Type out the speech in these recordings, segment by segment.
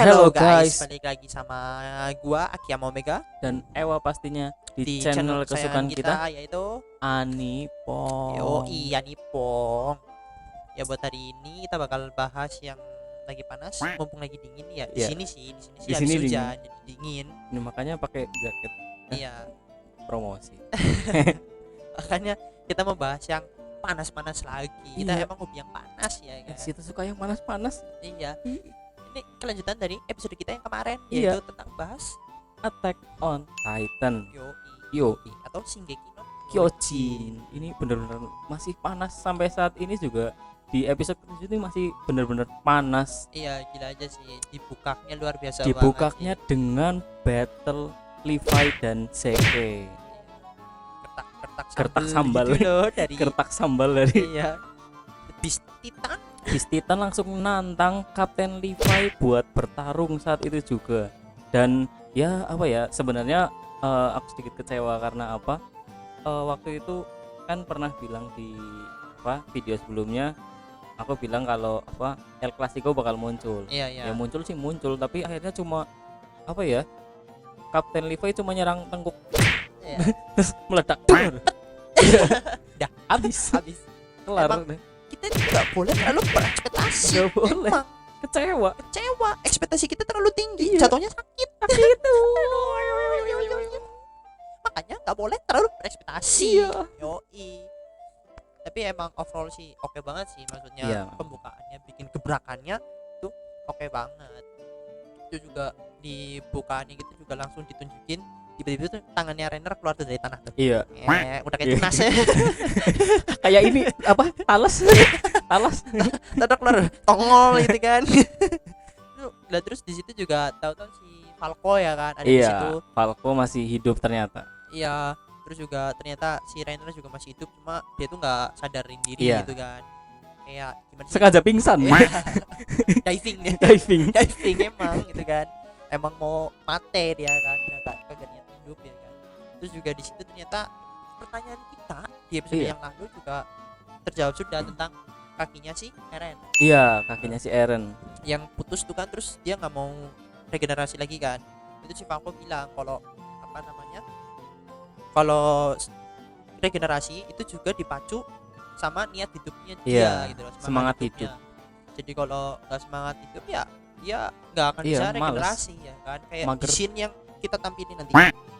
Hello Hello guys, guys, balik lagi sama gua Akiyama Omega dan Ewa pastinya di channel channel kesukaan kita, yaitu Anipong. Yoi Anipong. Ya buat hari ini kita bakal bahas yang lagi panas, mumpung lagi dingin ya. Di Iya. sini sih Di habis sini hujan jadi dingin. Ini makanya pakai jaket Iya, promosi. makanya kita mau bahas yang panas-panas lagi. Kita Iya. emang hobi yang panas ya kan. Kita suka yang panas-panas. Iya. Ini kelanjutan dari episode kita yang kemarin Iya. yaitu tentang bahas Attack on Titan, Yoi atau Shingeki no Kyojin. Ini benar-benar masih panas sampai saat ini juga. Di episode ke-7 ini masih benar-benar panas. Iya, gila aja sih. Dibukaknya luar biasa Dibukaknya banget dengan battle Levi dan Zeke. sih. Kertak sambal. gitu loh dari Kertak sambal dari iya. Beast Titan. Beast Titan langsung menantang Kapten Levi buat bertarung saat itu juga. Dan ya apa ya, sebenarnya aku sedikit kecewa karena apa, waktu itu kan pernah bilang di video sebelumnya, aku bilang kalau El Clasico bakal muncul. Iya, iya. Ya muncul sih muncul, tapi akhirnya cuma Kapten Levi cuma nyerang tengkuk Iya. terus meledak. Dah habis habis. kelar. Emang kita tidak boleh terlalu berekspektasi. Nggak boleh. Emang Kecewa. kecewa. Ekspektasi kita terlalu tinggi. Iya. Jatuhnya sakit. Makanya nggak boleh terlalu berekspektasi. Iya. Yoi. Tapi emang overall sih oke banget sih, maksudnya Iya. pembukaannya bikin gebrakannya tuh oke banget. Itu juga di bukaannya gitu juga langsung ditunjukin tiba-tiba tuh tangannya Rainer keluar tuh dari tanah tuh. Iya. Udah kayak tunas ya. Kayak ini talas. Tadok keluar tongol gitu kan. Lah terus di situ juga tahu-tahu si Falco ya kan ada di situ. Iya, Falco masih hidup ternyata. Iya, terus juga ternyata si Rainer juga masih hidup, cuma dia tuh nggak sadarin diri Iya. gitu kan. Kayak gimana sih? Sengaja pingsan. Diving dia. Diving. Diving emang gitu kan. Emang mau mate dia kan, kagak niat hidup ya kan. Terus juga di situ ternyata pertanyaan kita di episode Iya. yang lalu juga terjawab sudah tentang kakinya si Eren Iya, kakinya si Eren. yang putus tuh kan, terus dia nggak mau regenerasi lagi kan. Itu si Falco bilang kalau kalau regenerasi itu juga dipacu sama niat hidupnya dia Iya, gitu loh, semangat hidupnya. Jadi kalau nggak semangat hidup ya dia nggak akan Iya, bisa males. regenerasi ya kan, kayak Mager. di scene yang kita tampilin nanti.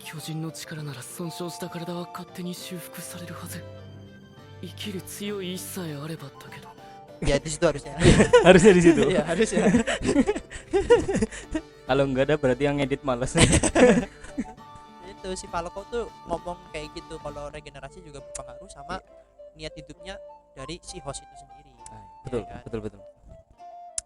巨人の力なら損傷した体は勝手に修復されるはず生きる強い意志さえあればだけど Ya di situ harusnya. Harusnya di situ. Iya harusnya. Kalau enggak ada berarti yang ngedit males. Itu si Falco tuh ngomong kayak gitu, kalau regenerasi juga berpengaruh sama niat hidupnya dari si host itu sendiri. Betul, kan? betul.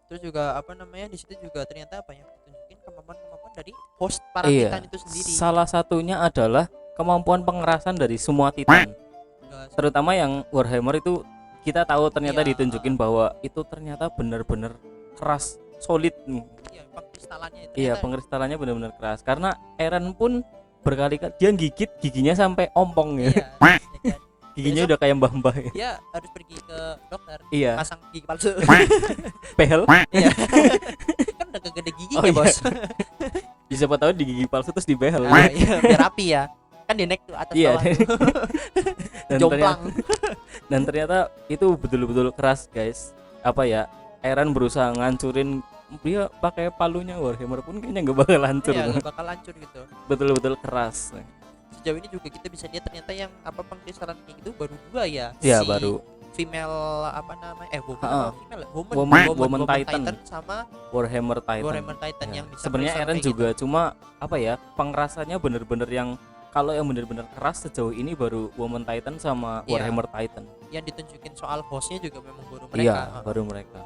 Terus juga di situ juga ternyata ditunjukin kemampuan dari host para Iya. Titan itu sendiri. Salah satunya adalah kemampuan pengerasan dari semua Titan. Terutama yang Warhammer itu kita tahu ternyata Iya. ditunjukin bahwa itu ternyata benar-benar keras, solid nih. Iya, pengkristalannya itu. Iya, ternyata- pengkristalannya benar-benar keras. Karena Eren pun berkali-kali dia gigit giginya sampai ompong ya. Iya, ya kan? Giginya Besok- udah kayak mbah-mbah ya. Dia harus pergi ke dokter Iya, pasang gigi palsu. behel. Iya. Kan udah gede giginya, Oh, iya. Bos. Ya, siapa tahu di gigi palsu terus dibehel. Nah, iya, biar rapi ya. Kan di neck tuh atas Iya. bawah. tuh. Dan Jomplang. ternyata itu betul-betul keras, guys. Eren berusaha ngancurin, dia pakai palunya Warhammer pun kayaknya nggak bakal hancur. Iya, gak bakal hancur gitu. Betul-betul keras. Sejauh ini juga kita bisa lihat ternyata yang pengkristalan kayak gitu baru 2 ya. Iya, Si baru female woman Ha-ha. apa female? Woman Titan. sama Warhammer Titan. Warhammer Titan Ya. yang bisa Sebenarnya berusaha Eren kayak juga cuma pengerasannya bener-bener yang, kalau yang bener-bener keras sejauh ini baru Woman Titan sama Iya. Warhammer Titan. gitu. Yang ditunjukin soal hostnya juga memang baru Iya, mereka. baru mereka.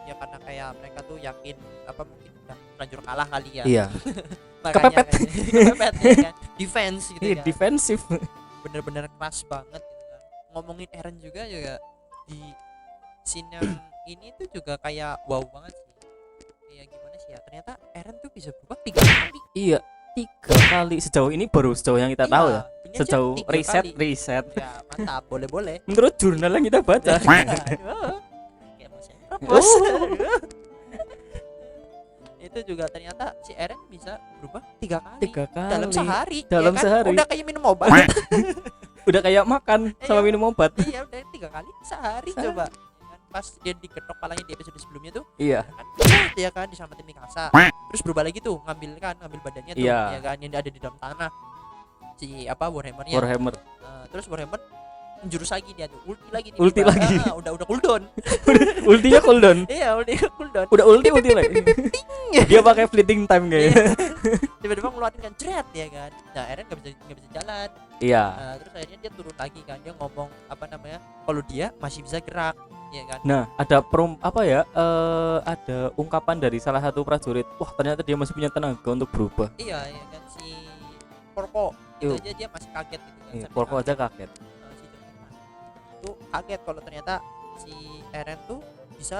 Ya karena kayak mereka tuh yakin mungkin udah terlanjur kalah kali ya. Iya. Makanya Kepepet. kepepet ya kan. Defense gitu Iya, kan. defensif. Bener-bener keras banget gitu kan. Ngomongin Eren juga di scene yang ini tuh juga kayak wow banget sih. Kayak gimana sih ya, ternyata Eren tuh bisa berubah 3 kali. Iya, 3 kali sejauh ini, baru sejauh yang kita tahu ya. Ini aja Sejauh 3 kali. riset. Ya mantap, boleh. Menurut jurnal yang kita baca. Kayak mau saya propose. itu juga ternyata si Eren bisa berubah 3 kali 3 kali dalam sehari. Dalam ya kan? sehari. Udah kayak minum obat. Udah kayak makan sama Iya. minum obat. Iya, udah 3 kali sehari Sehari. coba. Ya kan? Pas dia diketok palanya di episode sebelumnya tuh, Iya. kan dia kan diselamatin Mikasa. Terus berubah lagi tuh, ngambil badannya tuh, Iya. ya kan yang ada di dalam tanah. Si apa Warhammer-nya. Warhammer. Terus Warhammer menjurus lagi dia tuh, ulti lagi nih. Ulti tiba. lagi. Udah cooldown. Ultinya cooldown. Iya, ulti cooldown. Udah ulti lagi. Dia pakai fleeting time kayaknya. Tiba-tiba ngeluarin kan jret ya kan. Nah, Eren nggak bisa jalan. Iya. Nah, terus akhirnya dia turun lagi kan, dia ngomong apa namanya, kalau dia masih bisa gerak, ya kan. Nah, ada ada ungkapan dari salah satu prajurit. Wah, ternyata dia masih punya tenaga untuk berubah. Iya, ya kan, si Porco itu Yuk. aja dia masih kaget gitu kan. Iya, sampai Porco kaget. aja kaget. Si Jonathan itu kaget kalau ternyata si Eren tuh bisa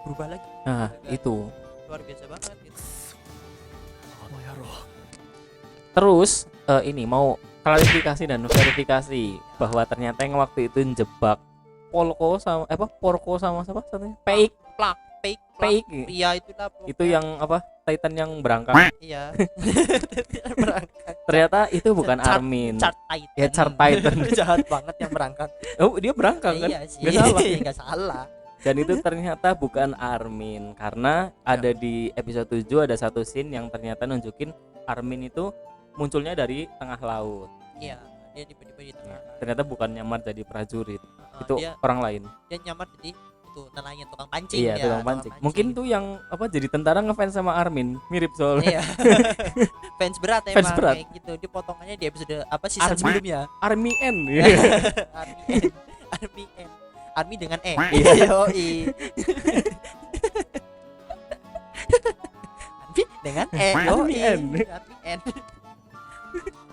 berubah lagi. Nah, Gitu kan. itu. Luar biasa banget gitu. あの野郎 Terus ini mau klarifikasi dan verifikasi bahwa ternyata yang waktu itu jebak Porco sama siapa satunya? Peik. Fake Peik. Iya, itulah pokoknya. Itu yang apa? Titan yang berangkat. Iya. Berangkat. Ternyata itu bukan Chart- Armin. Chart Titan. Ya, Chart Titan. Jahat banget yang berangkat. Oh, dia berangkat kan? Iya sih. Nggak salah. Nggak salah. Dan itu ternyata bukan Armin karena ada di episode 7 ada satu scene yang ternyata nunjukin Armin itu munculnya dari tengah laut. Iya, dia tiba-tiba di tengah. Ternyata bukan nyamar jadi prajurit. Heeh, Itu dia orang lain. nyamar jadi itu nelayan tukang pancing Iya, ya, tukang pancing. Mungkin tuh yang apa jadi tentara ngefans sama Armin, mirip soalnya. Iya. Fans berat emang Fans berat. kayak gitu. Dia potongannya di episode apa season Army. sebelumnya. Army N. Army N. Army N. Army dengan E. Iya. Yoi. Army dengan E. Army Yoi. N. Army N.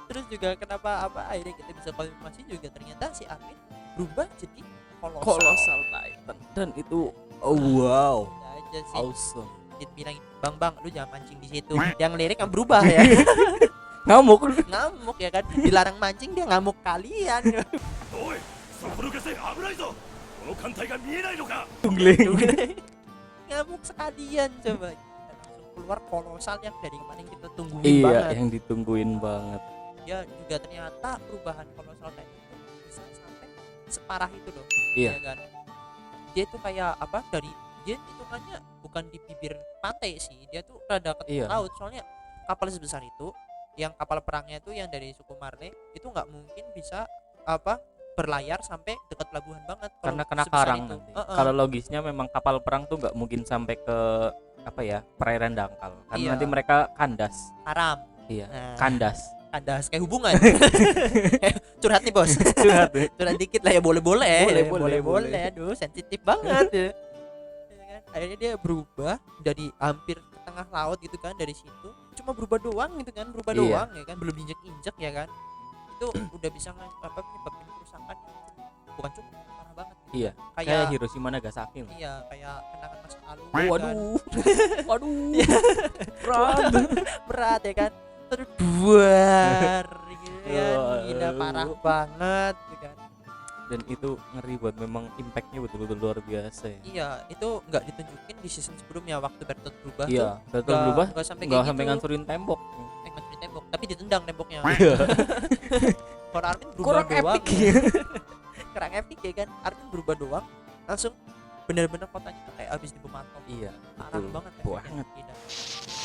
Terus juga kenapa akhirnya kita bisa konfirmasi juga ternyata si Armin berubah jadi kolosal. Titan. Dan itu wow, Udah aja sih. awesome. Dia bilang, bang lu jangan mancing di situ. Yang lirik yang berubah ya. Ngamuk. Ngamuk ya kan, dilarang mancing dia ngamuk kalian. おいそこの下船危ないぞこの艦隊が見えないのか Tungling. Ngamuk sekalian coba. Dan langsung keluar kolosal yang dari kemarin kita tungguin Iya, banget. yang ditungguin banget. Ya juga ternyata perubahan kolosal kayak itu bisa sampai separah itu loh. Iya. Ya kan. Dia tuh kayak apa, dari dia hitungannya bukan di bibir pantai sih, dia tuh rada ke Iya. laut. Soalnya kapal sebesar itu, yang kapal perangnya itu yang dari suku Marley itu nggak mungkin bisa apa berlayar sampai dekat pelabuhan banget kalau Karena kena sebesar karang itu. nanti. Heeh. Kalau logisnya memang kapal perang tuh nggak mungkin sampai ke apa ya, perairan dangkal. Karena Iya. nanti mereka kandas. haram. Iya, Nah, kandas. kandas kayak hubungan. Curhat nih bos. Curhat. Curhat dikit lah ya, boleh. Boleh. Aduh, sensitif banget ya. Ya kan? Akhirnya dia berubah dari hampir ke tengah laut gitu kan, dari situ cuma berubah doang gitu kan, berubah Iya. doang ya kan, belum injek ya kan. Itu udah bisa menyebabkan kerusakan bukan cukup parah banget gitu. Iya. Kayak Kayak Hiroshima Nagasaki lah. iya, kayak kenangan masa lalu. Oh, kan. waduh. Waduh. Berat. Berat ya kan. Terus duar gitu kan. Gila, Waduh. parah banget gitu kan. Dan itu ngeri buat, memang impactnya betul-betul luar biasa ya. Iya, itu nggak ditunjukin di season sebelumnya waktu Bertolt berubah Iya, tuh. betul berubah. Nggak sampai Nggak kayak sampai gitu. ngancurin tembok. Ngancurin tembok, tapi ditendang temboknya. Iya. Kalau Armin berubah Kurang doang. epic. Kurang epic ya kan. Armin berubah doang, langsung bener-bener kotanya tuh kayak abis dibom atom. Iya, Parah betul. banget ya. Banget. Gila.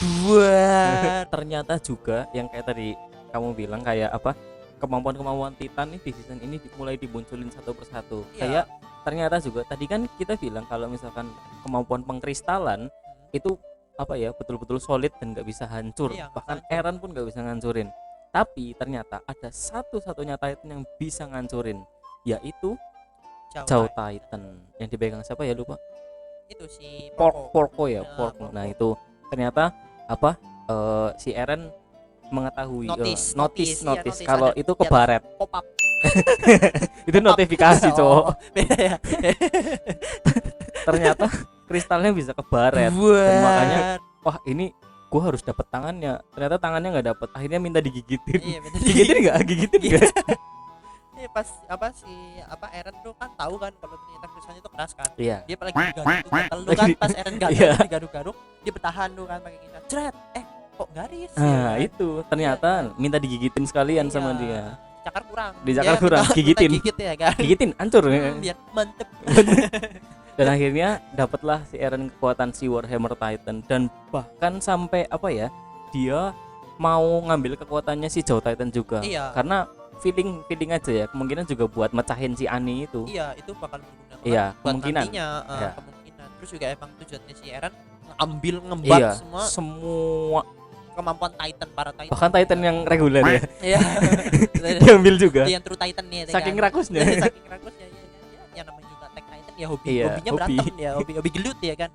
Duar. Ternyata juga yang kayak tadi kamu bilang kayak apa, kemampuan-kemampuan Titan nih di season ini mulai dimunculin satu persatu. Iya. Kayak ternyata juga tadi kan kita bilang kalau misalkan kemampuan pengkristalan itu apa ya, betul-betul solid dan nggak bisa hancur. Iya, nggak Bahkan hancur. Eren pun nggak bisa ngancurin. Tapi ternyata ada satu-satunya Titan yang bisa ngancurin, yaitu Zhao Titan. Yang dipegang siapa ya, lupa. Itu si Porco ya, Nah, Porco. Nah, Porco. itu ternyata apa, si Eren mengetahui Notice, notice iya, notice. kalau Ada itu di atas kebaret. pop up. Itu notifikasi, cowok. Oh, beda ya. Ternyata kristalnya bisa kebaret. Dan makanya wah, ini gua harus dapat tangannya. Ternyata tangannya nggak dapat. Akhirnya minta digigitin. Iya, bener. Gigitin nggak? Gigitin nggak? Iya, pas Eren tuh kan tahu kan kalau ternyata kristalnya itu keras kan. Iya. Dia apalagi digaruk tuh gatel tuh kan, pas Eren gatel Iya. digaruk-garuk, dia bertahan tuh kan pakai kristal. Jret, kok garis? Nah, Ya kan? itu ternyata minta digigitin sekalian sama Iya. dia. Cakar kurang. Dicakar Dia kurang, minta gigitin. gigit ya kan. Gigitin, hancur. Biar mantep. Dan akhirnya dapatlah si Eren kekuatan si Warhammer Titan, dan bahkan sampai apa ya, dia mau ngambil kekuatannya si Jaw Titan juga. Iya. Karena feeling aja ya, kemungkinan juga buat mecahin si Ani itu. Iya, itu bakal berguna banget Iya, buat kemungkinan. nantinya, Iya. kemungkinan. Terus juga emang tujuannya si Eren ngambil ngembat Iya, semua semua kemampuan Titan, para Titan. bahkan Titan yang reguler ya. Iya. Diambil juga. Yang true Titan nih. Saking rakusnya. Saking rakusnya ya namanya juga Attack Titan ya hobi, Iya, hobinya hobi. berantem ya, hobi gelut ya kan.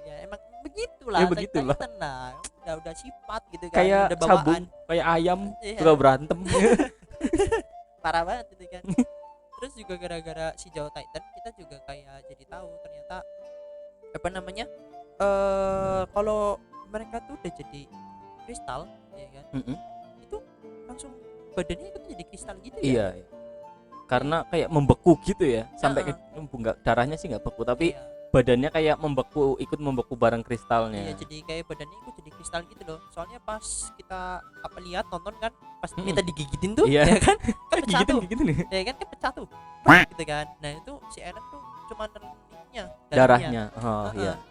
Ya emang begitulah Ya, Attack begitulah. Titan lah. Udah sifat gitu kan. Kayak udah bawaan. sabun, kayak ayam, Iya. suka berantem. Parah banget gitu kan. Terus juga gara-gara si Jawa Titan kita juga kayak jadi tahu ternyata apa namanya kalau mereka tuh udah jadi kristal ya kan, Mm-mm. itu langsung badannya itu jadi kristal gitu ya. Iya, iya. Karena kayak membeku gitu ya, sampai Heeh. enggak, darahnya sih nggak beku, tapi Iya. badannya kayak membeku, ikut membeku bareng Iya, kristalnya. jadi kayak badannya itu jadi kristal gitu loh. Soalnya pas kita lihat nonton kan, pas Mm-mm. kita digigitin tuh, Iya. ya kan, kan pecah tuh, Gigitin nih. ya kan pecah tuh, gitu kan. Nah itu si Eren tuh cuma ininya, Darahnya. Oh Heeh. iya. Ya kan?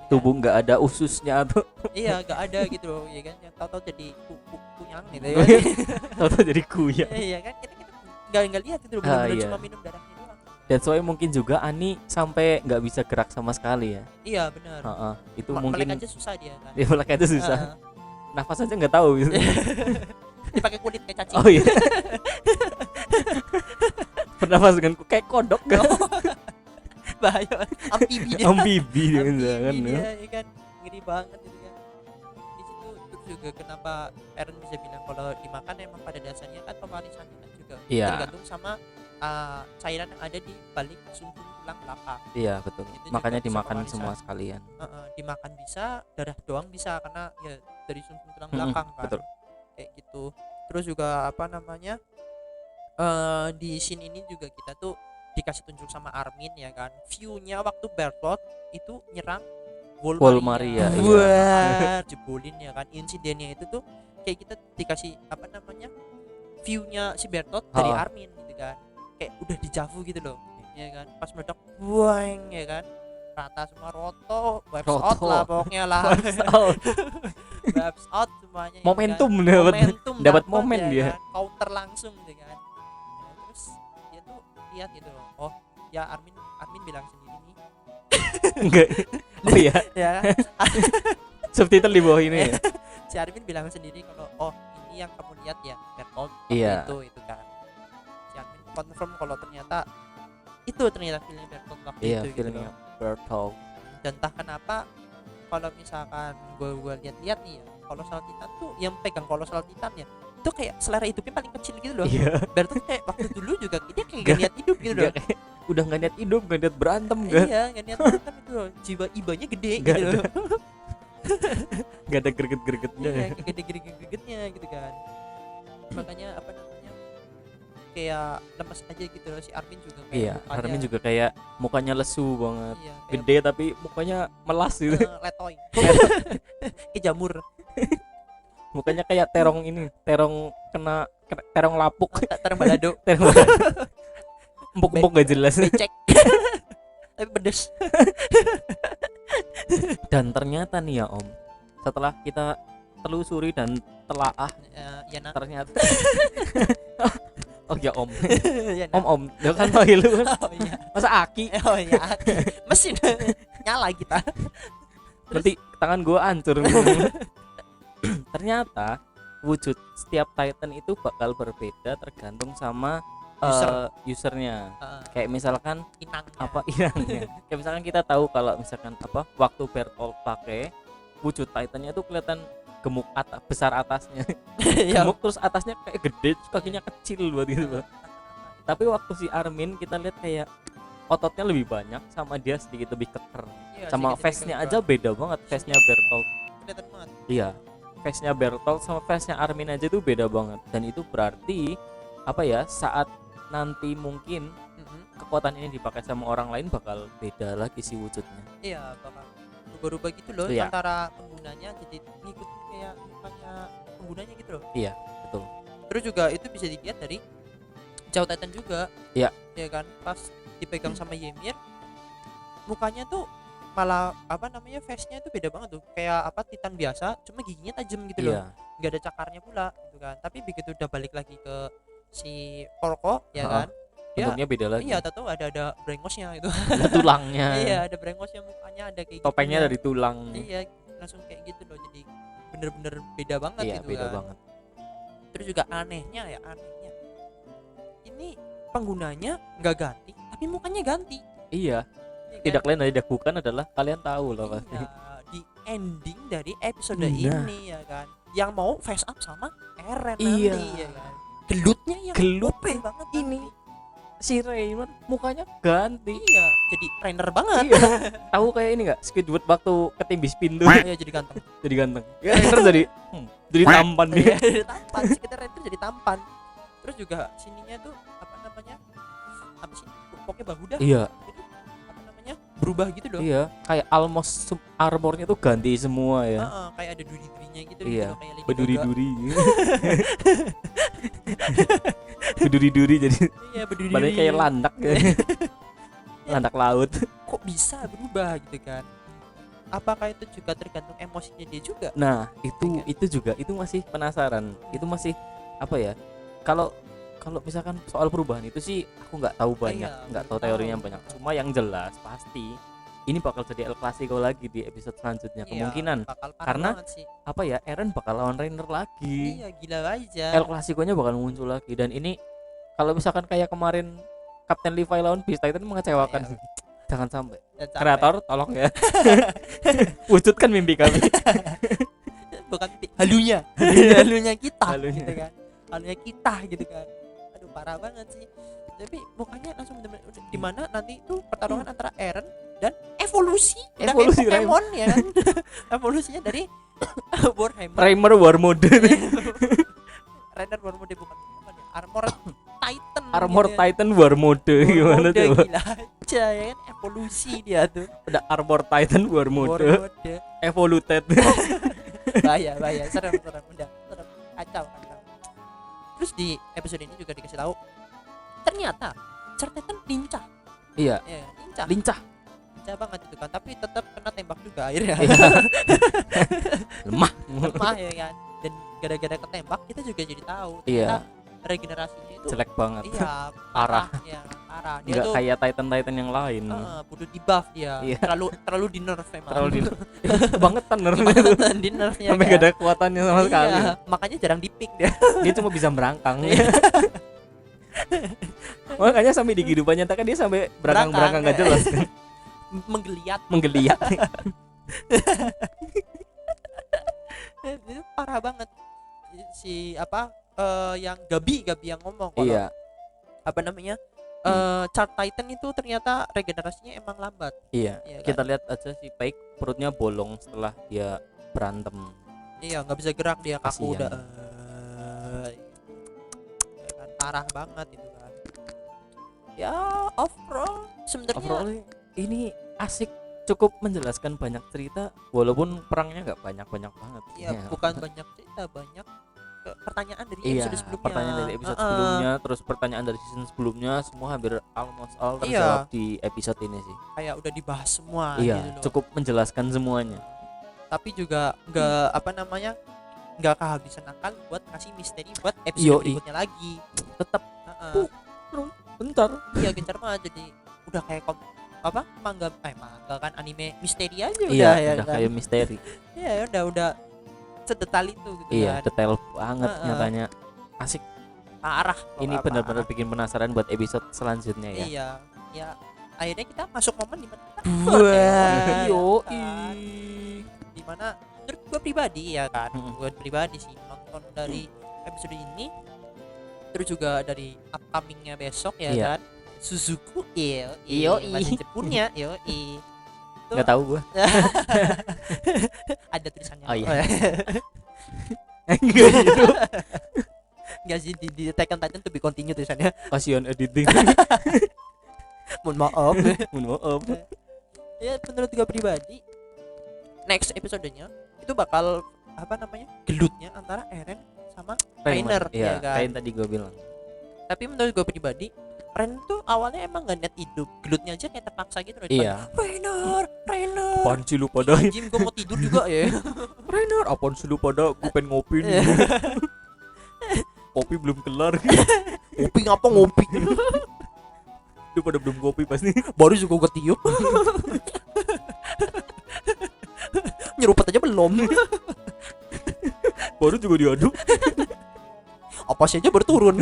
Tubuh nggak ada ususnya atau Iya, gak ada gitu loh, ya kan. Yang tahu-tahu jadi kunyang gitu ya. atau jadi kuya. Iya kan, kita nggak lihat itu loh, Ah, bener-bener iya. cuma minum darahnya doang. That's why mungkin juga Ani sampai nggak bisa gerak sama sekali ya. Iya benar. Heeh. Itu Melek mungkin aja susah dia kan. ya melek aja susah. Heeh. Nafas aja nggak tahu gitu. Dipakai kulit kayak cacing. Oh iya. Bernafas dengan kayak kodok kan. Bahaya banget. Amfibi dia. Amfibi dia Amfibi kan. dia, ya kan. Ngeri banget gitu kan. Di situ terus juga kenapa Eren bisa bilang kalau dimakan emang pada dasarnya kan pemarisannya kan juga Iya. tergantung sama cairan yang ada di balik sumsum tulang belakang. Iya betul. Itu Makanya juga bisa dimakan pemarisan. semua sekalian. Dimakan bisa, darah doang bisa karena ya dari sumsum tulang Mm-mm, belakang kan. betul. Kayak gitu. Terus juga apa namanya? Di scene ini juga kita tuh dikasih tunjuk sama Armin ya kan. View-nya waktu Bertolt itu nyerang Wall Maria, iya. Wah, jebolin ya kan. Insidennya itu tuh kayak kita dikasih apa namanya? View-nya si Bertolt dari Ha. Armin gitu kan. Kayak udah dijavu gitu loh. Ya kan. Pas meledak buang ya kan. Rata semua roto, wipes out Roto. lah pokoknya lah. Oh, Wipes out semuanya. ya momentum kan. dapat. Momentum dapat dapet momen ya dia. kan. Counter langsung gitu kan. Ya, terus dia tuh lihat gitu loh. Oh, ya Armin bilang sendiri nih. Enggak. Oh iya, Ya, subtitle di bawah ini ya. si Armin bilang sendiri kalau oh ini yang kamu lihat ya Bertolt Iya. itu kan. Si Armin confirm kalau ternyata itu ternyata filmnya Bertolt waktu Iya, itu gitu filmnya loh. Bertolt. Dan entah kenapa kalau misalkan gue lihat-lihat nih ya, kolosal Titan tuh yang pegang kolosal Titan ya itu kayak selera hidupnya paling kecil gitu loh. Iya. Bertolt kayak waktu dulu juga dia kayak Nggak- gak niat hidup gitu loh. Nggak kayak- udah nggak niat hidup, nggak niat berantem kan. Iya, gak niat berantem itu loh. Jiwa ibanya gede Nggak gitu ada. loh. Nggak ada greget-gregetnya. Iya, kayak gede-gede-gedenya gitu kan. Makanya apa namanya? Kayak lemes aja gitu loh si Armin juga kayak Iya, mukanya, Armin juga kayak mukanya lesu banget. iya, kayak Gede tapi mukanya melas gitu. letoy. Kayak jamur. Mukanya kayak terong ini, terong terong lapuk. Terang balado. Terong empuk-empuk gak jelas. Becek. Tapi pedes. Dan ternyata nih ya Om, setelah kita telusuri dan telaah, Ya nak. ternyata oh ya Om, Ya nak. Om, dia kan panggil lu kan. Oh iya. Masa Aki? Oh iya. Mesin nyala kita. Nanti tangan gua hancur. Ternyata wujud setiap Titan itu bakal berbeda tergantung sama usernya. Kayak misalkan Inangnya. apa inangnya. Kayak misalkan kita tahu kalau misalkan apa waktu Bertolt pakai wujud Titannya itu kelihatan gemuk besar atasnya. Ya. Gemuk terus atasnya kayak gede, terus kakinya kecil buat gitu loh. Tapi waktu si Armin kita lihat kayak ototnya lebih banyak sama dia sedikit lebih keker. Iya, Sama sedikit face-nya lebih aja beda banget, face-nya Bertolt. kelihatan banget. Iya. Face-nya Bertolt sama face-nya Armin aja itu beda banget. Dan itu berarti apa ya? Saat nanti mungkin Mhm. kekuatan ini dipakai sama orang lain bakal beda lagi sih wujudnya. Iya, bakal berubah-ubah gitu loh Iya. antara penggunanya, jadi ngikutin kayak mukanya penggunanya gitu loh. Iya, betul. Terus juga itu bisa dilihat dari Zhao Titan juga. Iya. Ya kan, pas dipegang sama Ymir, mukanya tuh malah apa namanya, face-nya itu beda banget tuh. Kayak apa, Titan biasa, cuma giginya tajam gitu loh. Iya. Nggak ada cakarnya pula gitu kan. Tapi begitu udah balik lagi ke si Porco ya Ha-ha. kan. Dia Bentuknya beda lagi. iya, tahu ada brengosnya itu. Ada tulangnya. Iya, ada brengosnya, mukanya ada kayak Topengnya gitunya. dari tulang. Iya, langsung kayak gitu loh. Jadi bener-bener beda banget Iya, gitu beda kan. banget. Terus juga anehnya ini penggunanya nggak ganti tapi mukanya ganti. Iya, Iya kan? tidak lain dan tidak bukan adalah kalian tahu loh pasti. Iya, di ending dari episode Nah. ini ya kan, yang mau face up sama Eren Iya. nanti ya kan, gelutnya yang Gelut OP banget ini. nanti. Si Raymond mukanya ganti. Iya, jadi trainer banget. Iya. Tahu kayak ini enggak? Squidward waktu ketimbis pintu Iya, jadi ganteng. jadi ganteng. Ya, Rainer jadi tampan dia. Iya, jadi tampan. Sekitar itu jadi tampan. Terus juga sininya tuh apa namanya? Apa sih? Pokoknya bahu dah. Iya, Itu apa namanya? Berubah gitu loh. iya. Kayak almost armornya tuh ganti semua ya. Heeh, kayak ada duri-durinya gitu Iya, gitu loh, kayak Lady Gaga. Berduri-duri. Berduri-duri jadi Iya, berduri-duri. badannya kayak landak ya. Landak laut. Kok bisa berubah gitu kan? Apakah itu juga tergantung emosinya dia juga? Nah, Iya. itu juga itu masih penasaran. Itu masih apa ya? Kalau misalkan soal perubahan itu sih aku nggak tahu banyak, Iya, nggak tahu belum teorinya tahu. banyak. Cuma yang jelas pasti ini bakal jadi El Clasico lagi di episode selanjutnya Iya, kemungkinan. bakal parah Karena banget sih. Apa ya? Eren bakal lawan Rainer lagi. Iya, gila aja. El Clasico-nya bakal muncul lagi dan ini kalau misalkan kayak kemarin Kapten Levi lawan Beast Titan mengecewakan Iya. sih. Jangan sampai. Dan sampai- Kreator tolong ya. Wujudkan mimpi kami. bukan halunya kita Halunya. gitu kan. Halunya kita gitu kan. Aduh, parah banget sih. Tapi mukanya langsung bener-bener di mana nanti itu pertarungan antara Eren dan evolusi. Udah kayak Evolusi Pokemon ya kan. Evolusinya dari Warhammer. Reimer War Mode. Rainer War Mode bukan Pokemon ya. Armor Titan. Armor gitu ya. Titan War Mode War gimana Mode, coba? gila aja ya kan, evolusi dia tuh. Ada Armor Titan War War Mode Mode. Evoluted. Bahaya serem udah serem, kacau. Terus di episode ini juga dikasih tahu ternyata Certetan lincah Iya, ya, lincah lincah. banget itu kan, tapi tetap kena tembak juga akhirnya. Lemah. Lemah ya kan, dan gara-gara ketembak kita juga jadi tahu Iya. ternyata regenerasinya itu Jelek banget. iya Parah. ya, parah dia Enggak tuh kayak Titan yang lain. butuh di buff dia. Iya. terlalu di nerf emang. Terlalu di bangetan nerfnya itu. di nerf ya Sampai kan? gak ada kekuatannya sama sekali. Iya, makanya jarang di pick dia. Dia cuma bisa merangkang. Iya. Makanya sampai di kehidupan nyata kan dia sampai berangkang nggak jelas kan. Menggeliat. Menggeliat. Itu parah banget si apa yang Gabi yang ngomong kalau Iya, apa namanya Chart Titan itu ternyata regenerasinya emang lambat. iya. Iya kan? Kita lihat aja si Paik perutnya bolong setelah dia berantem. Iya, nggak bisa gerak dia, kaku Kasian. udah ya kan, parah banget itu kan. Ya overall sebenarnya Overall ini asik, cukup menjelaskan banyak cerita walaupun perangnya nggak banyak banget. ya bukan banyak cerita, banyak pertanyaan dari Iya, episode sebelumnya. pertanyaan dari episode Heeh. sebelumnya, terus pertanyaan dari season sebelumnya, semua hampir almost all Iya. terjawab di episode ini sih. Kayak udah dibahas semua Iya, gitu loh. cukup menjelaskan semuanya. Tapi juga nggak apa namanya, nggak kehabisan akal buat ngasih misteri buat episode Yoi. berikutnya lagi. Tetap Heeh. bentar. Iya, gencar banget, jadi udah kayak manga kan, anime misteri aja Iya, ya udah kan? kayak misteri. Iya, udah sedetail itu gitu Iya, kan. detail banget Heeh. nyatanya. Asik. Parah. Ini parah. benar-benar bikin penasaran buat episode selanjutnya ya. Iya, ya akhirnya kita masuk momen dimana kita Wah, yo yoi. dimana menurut gue pribadi ya kan, Mm-mm. gue pribadi sih nonton dari episode ini, terus juga dari upcomingnya besok ya Iya. kan, Suzuku Yoi. bahasa Jepunnya yoi. Tuh, Nggak tahu gua. ada tulisannya. Oh, iya. Enggak gitu. Enggak sih di Attack on Titan to be continue tulisannya. Kasihan editing. Mohon maaf. Mohon maaf. Ya menurut gue pribadi next episodenya itu bakal apa namanya gelutnya antara Eren sama Reiner Iya, ya kan. kayak yang tadi gue bilang. Tapi menurut gue pribadi Ren tuh awalnya emang gak niat hidup, gelutnya aja kayak terpaksa gitu loh. Iya. Reiner Apaan sih lu pada? Jim gue mau tidur juga ya. Rainer, apaan sih lu pada? Gue pengen ngopi nih. Kopi belum kelar. Ngopi ngapa ngopi? Lu pada belum kopi pasti. Baru juga gue tiup. Nyerupet aja belum. Baru juga diaduk. Apa sih aja baru turun.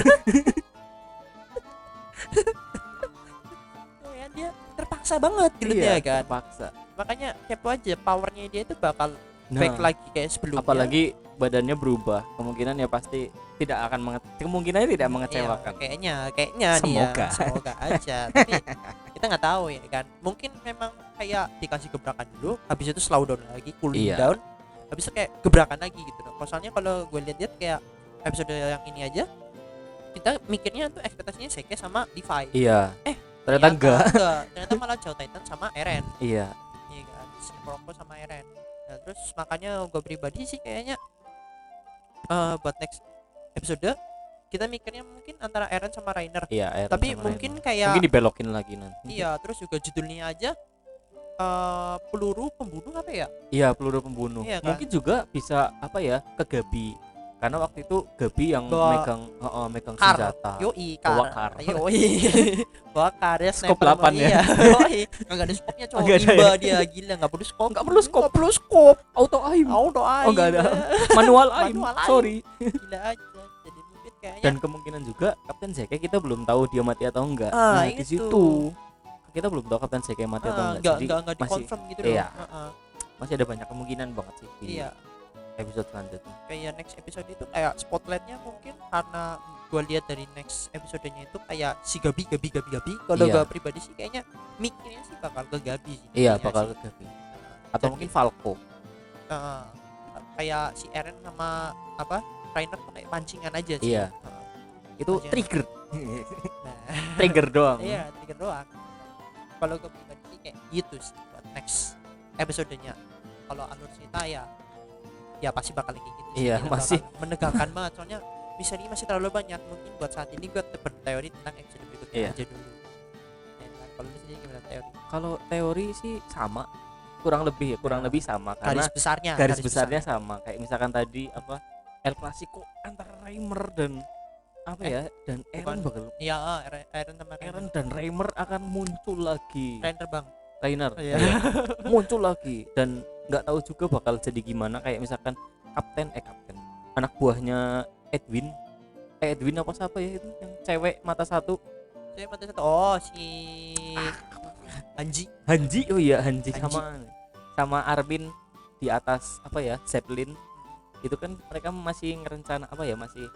Tuh ya, dia terpaksa banget gelutnya kan. Paksa. Makanya kepo aja powernya dia itu bakal Nah, back lagi kayak sebelumnya. apalagi badannya berubah, kemungkinan ya pasti tidak akan kemungkinannya tidak mengecewakan. Iya, kayaknya nih ya. Semoga. Semoga aja. Tapi kita nggak tahu ya kan. Mungkin memang kayak dikasih gebrakan dulu, habis itu slow down lagi, cooling Iya. down. Habis itu kayak gebrakan lagi gitu loh. Soalnya kalau gue lihat kayak episode yang ini aja kita mikirnya tuh ekspektasinya Seke sama Levi. Iya. Ternyata enggak. Ternyata malah Chow Titan sama Eren. Iya. Iya kan, si Kuroko sama Eren. Nah, terus makanya gue pribadi sih kayaknya buat next episode kita mikirnya mungkin antara Eren sama Reiner. Iya, Eren Tapi sama mungkin Rainer. kayak mungkin dibelokin lagi nanti. iya, terus juga judulnya aja peluru pembunuh apa ya? Iya, peluru pembunuh. Iya kan? Mungkin juga bisa apa ya? Ke Gabi. Karena waktu itu Gabi yang Bawa megang Kar. senjata. Yoi, Bawa Kar. Kar. Yoi. Bawa Kar ya Skop sniper 8 ya. Iya. Yoi. Enggak ada skopnya cowok. Enggak ada Imba ya? dia gila, enggak perlu skop. Nggak perlu skop. Enggak perlu skop. Auto aim. Auto aim. Oh, enggak ada. Manual aim. Manual aim. Sorry. Gila aja. Jadi mungkin kayaknya Dan kemungkinan juga Kapten Zeke kita belum tahu dia mati atau enggak. Ah, Nah, di itu. situ kita belum tahu Kapten Zeke mati atau enggak. Jadi enggak masih dikonfirm gitu iya. loh. Heeh. masih ada banyak kemungkinan banget sih di Iya. episode selanjutnya. Kayak next episode itu kayak spotlightnya mungkin karena gue lihat dari next episodenya itu kayak si Gabi. Kalau Iya. gue pribadi sih kayaknya mikirnya sih bakal ke Gabi sih. Iya, Kayaknya bakal sih. ke Gabi. Atau Jadi, mungkin Falco. kayak si Eren sama apa Reiner tuh kayak pancingan aja sih. Iya. Itu Pancingan. trigger. Nah, Trigger doang. iya trigger doang. Kalau gue pribadi sih kayak gitu sih buat next episodenya. Kalau alur cerita ya pasti bakal kayak gitu sih. Iya, Kita masih. bakal menegangkan banget soalnya misteri masih terlalu banyak. Mungkin buat saat ini gue berteori tentang episode berikutnya Iya. aja dulu. Ya kan? Kalau lu sendiri gimana teori? Kalau teori sih sama, kurang lebih sama karena Garis besarnya sama. Kayak misalkan tadi apa El Clasico antara Reimer dan apa ya dan Eren bakal Iya, Eren sama Eren dan Reimer akan muncul lagi. Eren terbang. Rainer Iya. muncul lagi dan nggak tahu juga bakal jadi gimana, kayak misalkan kapten anak buahnya Edwin apa siapa ya itu yang cewek mata satu, Saya mati satu. Oh, si Hanji. Oh iya Hanji Hanji. sama Armin di atas apa ya Zeppelin itu kan mereka masih ngerencana masih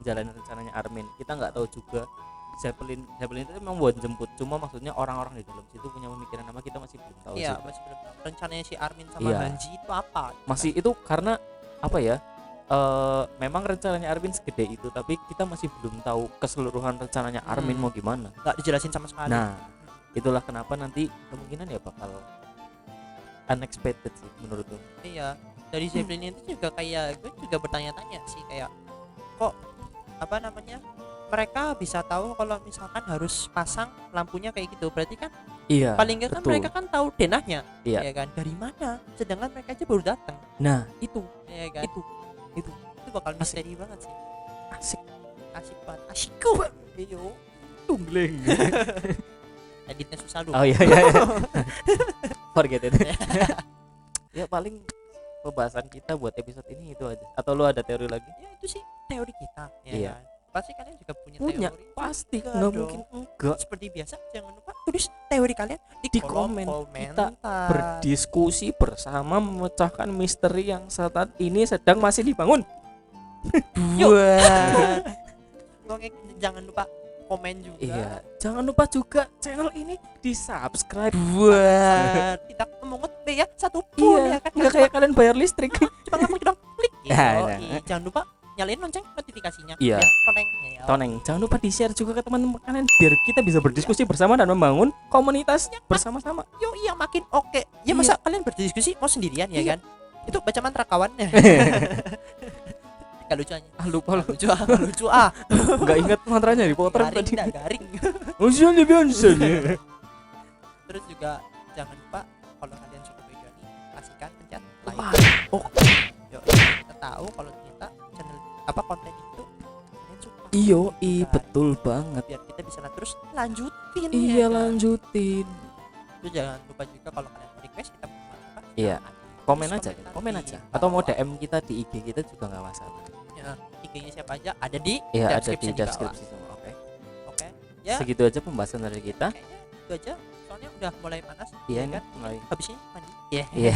jalanin rencananya Armin. Kita nggak tahu juga Zeppelin itu memang buat jemput, cuma maksudnya orang-orang di dalam situ punya pemikiran apa kita masih belum tahu Iya, sih. masih belum tahu. Rencananya si Armin sama Iya. Hanji itu apa? Masih itu karena apa ya, memang rencananya Armin segede itu, tapi kita masih belum tahu keseluruhan rencananya Armin mau gimana. Nggak dijelasin sama sekali. Nah, itulah kenapa nanti kemungkinan ya bakal unexpected sih menurutku. Iya, dari Zeppelin itu juga kayak gue juga bertanya-tanya sih kayak kok apa namanya mereka bisa tahu kalau misalkan harus pasang lampunya kayak gitu, berarti kan Iya. paling nggak kan betul. mereka kan tahu denahnya, Iya. ya kan, dari mana, sedangkan mereka aja baru datang, Nah, itu ya kan, itu bakal Asik. misteri banget sih, asik banget, asyik banget, iyo, tunggleng. editnya susah lu, Oh iya iya. Forget it. Ya paling pembahasan kita buat episode ini itu aja. Atau lu ada teori lagi? ya itu sih teori kita, ya Iya. kan? Pasti kalian juga punya Punya, teori. pasti Enggak nggak dong. mungkin enggak. Seperti biasa jangan lupa tulis teori kalian di, Di kolom komen. komentar. Berdiskusi bersama memecahkan misteri yang saat ini sedang masih dibangun. Buat Oke, jangan lupa komen juga. Iya, jangan lupa juga channel ini di-subscribe. Buat tidak memungut biaya satu pun, Iya, ya kan? nggak kayak kalian bayar listrik. Cuma ngomong dong klik. Ya, Yoi. Jangan lupa nyalain lonceng notifikasinya. Iya. Ya, toneng. Ya, Toneng, jangan lupa di-share juga ke teman-teman kalian biar kita bisa berdiskusi bersama dan membangun komunitas bersama-sama. Yo iya makin oke. Ya Iya. masa kalian berdiskusi mau sendirian ya Iya. kan? Itu baca mantra kawan. Gak lucu aja. Lupa lu, Lucu ah, gak lucu ah. nggak ingat mantranya di potret Garing tadi. dah, garing. Ujian biasa Terus juga jangan lupa kalau kalian suka video ini pastikan pencet like. Oh, Yo, kita tahu kalau ternyata channel apa konten itu kalian suka. iyo, Gitu kan. betul banget. Biar kita bisa terus lanjutin. Iya, ya kan? lanjutin. Terus jangan lupa juga kalau kalian mau request kita mau apa? Iya. jangan Komen tulis aja, komentar komen di aja. Atau mau bawah. DM kita di IG kita juga nggak masalah. Ya, IG-nya siapa aja ada di Iya, ada di description di bawah. deskripsi semua. Oke. Oke. Ya, Segitu aja pembahasan dari kita. kayaknya itu aja. Soalnya udah mulai panas. Iya, ya kan? mulai. Habis ini mandi. Iya. Iya.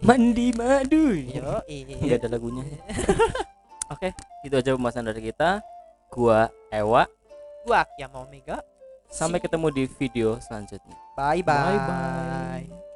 Mandi madu. Yo, Nggak ada lagunya. Oke, itu aja pembahasan dari kita. Gua Ewa. Gua Akiyama Omega. Sampai ketemu di video selanjutnya. Bye Bye-bye. bye.